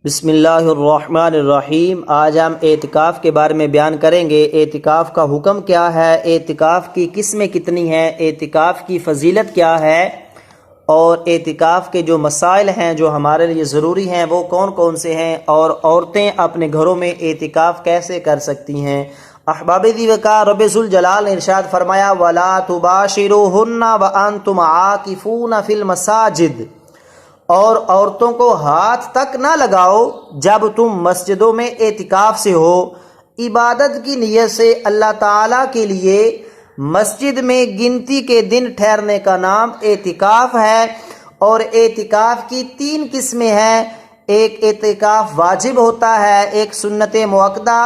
بسم اللہ الرحمن الرحیم۔ آج ہم اعتکاف کے بارے میں بیان کریں گے۔ اعتکاف کا حکم کیا ہے، اعتکاف کی قسمیں کتنی ہیں، اعتکاف کی فضیلت کیا ہے، اور اعتکاف کے جو مسائل ہیں جو ہمارے لیے ضروری ہیں وہ کون کون سے ہیں، اور عورتیں اپنے گھروں میں اعتکاف کیسے کر سکتی ہیں۔ احباب دی وقار رب ذوالجلال نے ارشاد فرمایا وَلَا تُبَاشِرُوهُنَّ وَأَنْتُمْ عَاكِفُونَ فِي الْمَسَاجِدِ، اور عورتوں کو ہاتھ تک نہ لگاؤ جب تم مسجدوں میں اعتکاف سے ہو۔ عبادت کی نیت سے اللہ تعالیٰ کے لیے مسجد میں گنتی کے دن ٹھہرنے کا نام اعتکاف ہے، اور اعتکاف کی 3 قسمیں ہیں۔ ایک اعتکاف واجب ہوتا ہے، ایک سنت مؤکدہ،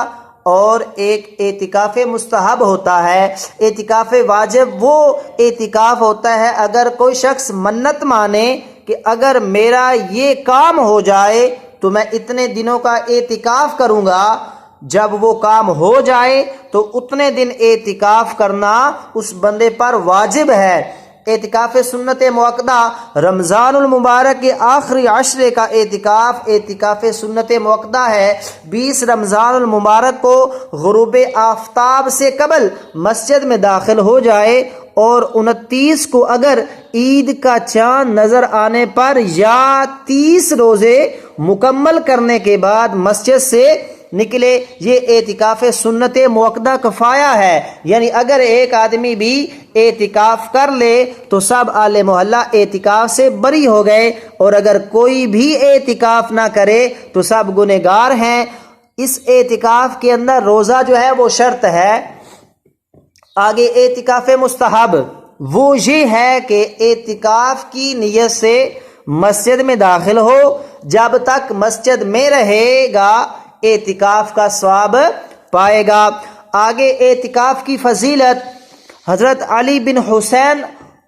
اور ایک اعتکاف مستحب ہوتا ہے۔ اعتکاف واجب وہ اعتکاف ہوتا ہے اگر کوئی شخص منت مانے کہ اگر میرا یہ کام ہو جائے تو میں اتنے دنوں کا اعتکاف کروں گا، جب وہ کام ہو جائے تو اتنے دن اعتکاف کرنا اس بندے پر واجب ہے۔ اعتکاف سنت مؤکدہ رمضان المبارک کے آخری عشرے کا اعتکاف سنت مؤکدہ ہے۔ 20 رمضان المبارک کو غروب آفتاب سے قبل مسجد میں داخل ہو جائے، اور 29 کو اگر عید کا چاند نظر آنے پر یا 30 روزے مکمل کرنے کے بعد مسجد سے نکلے، یہ اعتکاف سنت مؤکدہ کفایہ ہے۔ یعنی اگر ایک آدمی بھی اعتکاف کر لے تو سب اہل محلہ اعتکاف سے بری ہو گئے، اور اگر کوئی بھی اعتکاف نہ کرے تو سب گنہگار ہیں۔ اس اعتکاف کے اندر روزہ جو ہے وہ شرط ہے۔ آگے اعتکاف مستحب وہ یہ ہے کہ اعتکاف کی نیت سے مسجد میں داخل ہو، جب تک مسجد میں رہے گا اعتکاف کا ثواب پائے گا۔ آگے اعتکاف کی فضیلت، حضرت علی بن حسین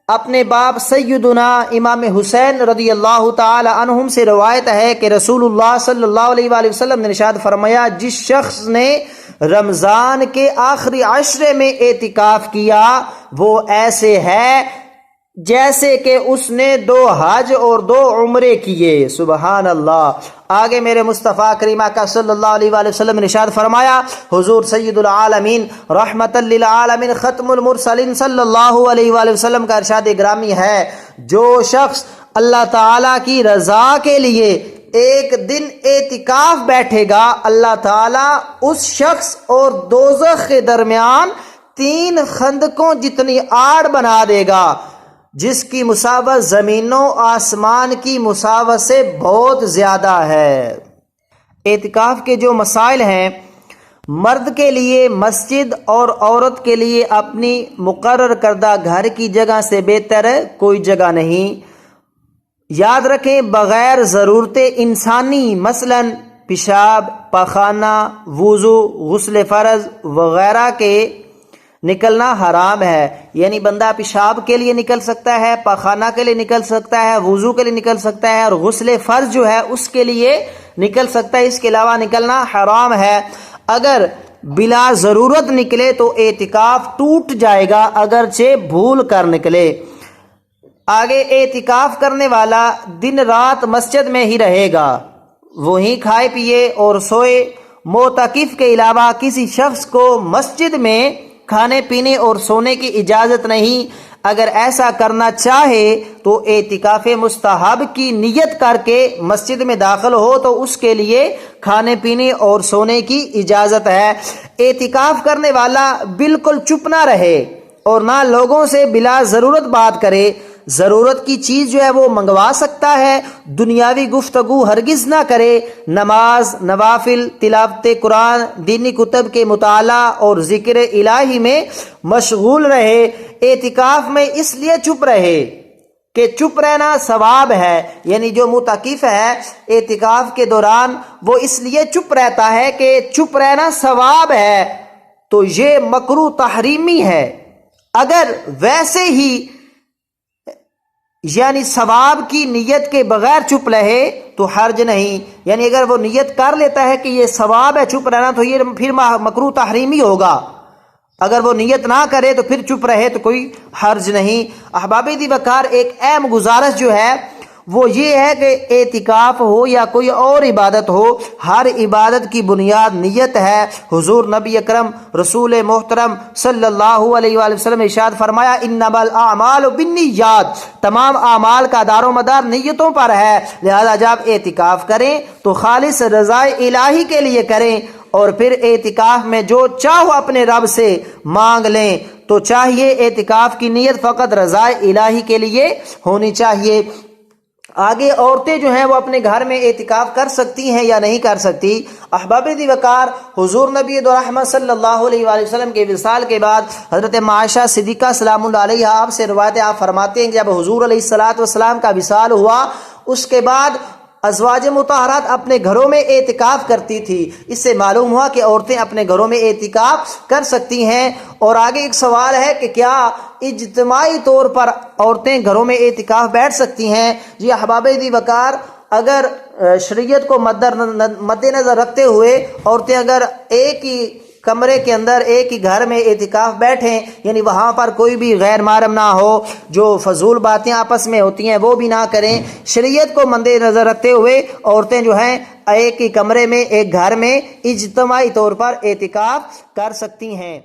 اپنے باپ سیدنا امام حسین رضی اللہ تعالی عنہم سے روایت ہے کہ رسول اللہ صلی اللہ علیہ وآلہ وسلم نے ارشاد فرمایا جس شخص نے رمضان کے آخری عشرے میں اعتکاف کیا وہ ایسے ہے جیسے کہ اس نے 2 حج اور 2 عمرے کیے۔ سبحان اللہ۔ آگے میرے مصطفیٰ کریم کا صلی اللہ علیہ وآلہ وسلم نے ارشاد فرمایا، حضور سید العالمین رحمت للعالمین ختم المرسلین صلی اللہ علیہ وآلہ وسلم کا ارشاد گرامی ہے، جو شخص اللہ تعالیٰ کی رضا کے لیے ایک دن اعتکاف بیٹھے گا، اللہ تعالیٰ اس شخص اور دوزخ کے درمیان 3 خندقوں جتنی آڑ بنا دے گا، جس کی مساوت زمین و آسمان کی مساوت سے بہت زیادہ ہے۔ اعتکاف کے جو مسائل ہیں، مرد کے لیے مسجد اور عورت کے لیے اپنی مقرر کردہ گھر کی جگہ سے بہتر کوئی جگہ نہیں۔ یاد رکھیں بغیر ضرورت انسانی مثلا پیشاب، پاخانہ، وضو، غسل فرض وغیرہ کے نکلنا حرام ہے۔ یعنی بندہ پیشاب کے لیے نکل سکتا ہے، پاخانہ کے لیے نکل سکتا ہے، وضو کے لیے نکل سکتا ہے، اور غسل فرض جو ہے اس کے لیے نکل سکتا ہے، اس کے علاوہ نکلنا حرام ہے۔ اگر بلا ضرورت نکلے تو اعتکاف ٹوٹ جائے گا، اگرچہ بھول کر نکلے۔ آگے اعتکاف کرنے والا دن رات مسجد میں ہی رہے گا، وہیں کھائے پیے اور سوئے۔ معتکف کے علاوہ کسی شخص کو مسجد میں کھانے پینے اور سونے کی اجازت نہیں۔ اگر ایسا کرنا چاہے تو اعتکاف مستحب کی نیت کر کے مسجد میں داخل ہو تو اس کے لیے کھانے پینے اور سونے کی اجازت ہے۔ اعتکاف کرنے والا بالکل چپ نہ رہے اور نہ لوگوں سے بلا ضرورت بات کرے۔ ضرورت کی چیز جو ہے وہ منگوا سکتا ہے، دنیاوی گفتگو ہرگز نہ کرے۔ نماز، نوافل، تلاوت قرآن، دینی کتب کے مطالعہ اور ذکر الہی میں مشغول رہے۔ اعتکاف میں اس لیے چپ رہے کہ چپ رہنا ثواب ہے، یعنی جو معتکف ہے اعتکاف کے دوران وہ اس لیے چپ رہتا ہے کہ چپ رہنا ثواب ہے، تو یہ مکروہ تحریمی ہے۔ اگر ویسے ہی یعنی ثواب کی نیت کے بغیر چپ رہے تو حرج نہیں، یعنی اگر وہ نیت کر لیتا ہے کہ یہ ثواب ہے چپ رہنا تو یہ پھر مکروہ تحریمی ہوگا، اگر وہ نیت نہ کرے تو پھر چپ رہے تو کوئی حرج نہیں۔ احباب دی وقار ایک اہم گزارش جو ہے وہ یہ ہے کہ اعتکاف ہو یا کوئی اور عبادت ہو، ہر عبادت کی بنیاد نیت ہے۔ حضور نبی اکرم رسول محترم صلی اللہ علیہ وآلہ وسلم نے ارشاد فرمایا انما الاعمال بالنیات، تمام اعمال کا دار و مدار نیتوں پر ہے، لہذا جب اعتکاف کریں تو خالص رضائے الہی کے لیے کریں، اور پھر اعتکاف میں جو چاہو اپنے رب سے مانگ لیں۔ تو چاہیے اعتکاف کی نیت فقط رضائے الہی کے لیے ہونی چاہیے۔ آگے عورتیں جو ہیں وہ اپنے گھر میں اعتکاف کر سکتی ہیں یا نہیں کر سکتی؟ احباب دی وقار، حضور نبی دو رحمت صلی اللہ علیہ وآلہ وسلم کے وصال کے بعد حضرت معائشہ صدیقہ سلام اللہ علیہ آپ سے روایت آپ فرماتے ہیں کہ جب حضور علیہ الصلوۃ والسلام کا وصال ہوا، اس کے بعد ازواج مطہرات اپنے گھروں میں اعتکاف کرتی تھی۔ اس سے معلوم ہوا کہ عورتیں اپنے گھروں میں اعتکاف کر سکتی ہیں۔ اور آگے ایک سوال ہے کہ کیا اجتماعی طور پر عورتیں گھروں میں اعتکاف بیٹھ سکتی ہیں؟ جی احباب دی وقار، اگر شریعت کو مد نظر رکھتے ہوئے عورتیں اگر ایک ہی کمرے کے اندر ایک ہی گھر میں اعتکاف بیٹھیں، یعنی وہاں پر کوئی بھی غیر محرم نہ ہو، جو فضول باتیں آپس میں ہوتی ہیں وہ بھی نہ کریں، شریعت کو مد نظر رکھتے ہوئے عورتیں جو ہیں ایک ہی کمرے میں ایک گھر میں اجتماعی طور پر اعتکاف کر سکتی ہیں۔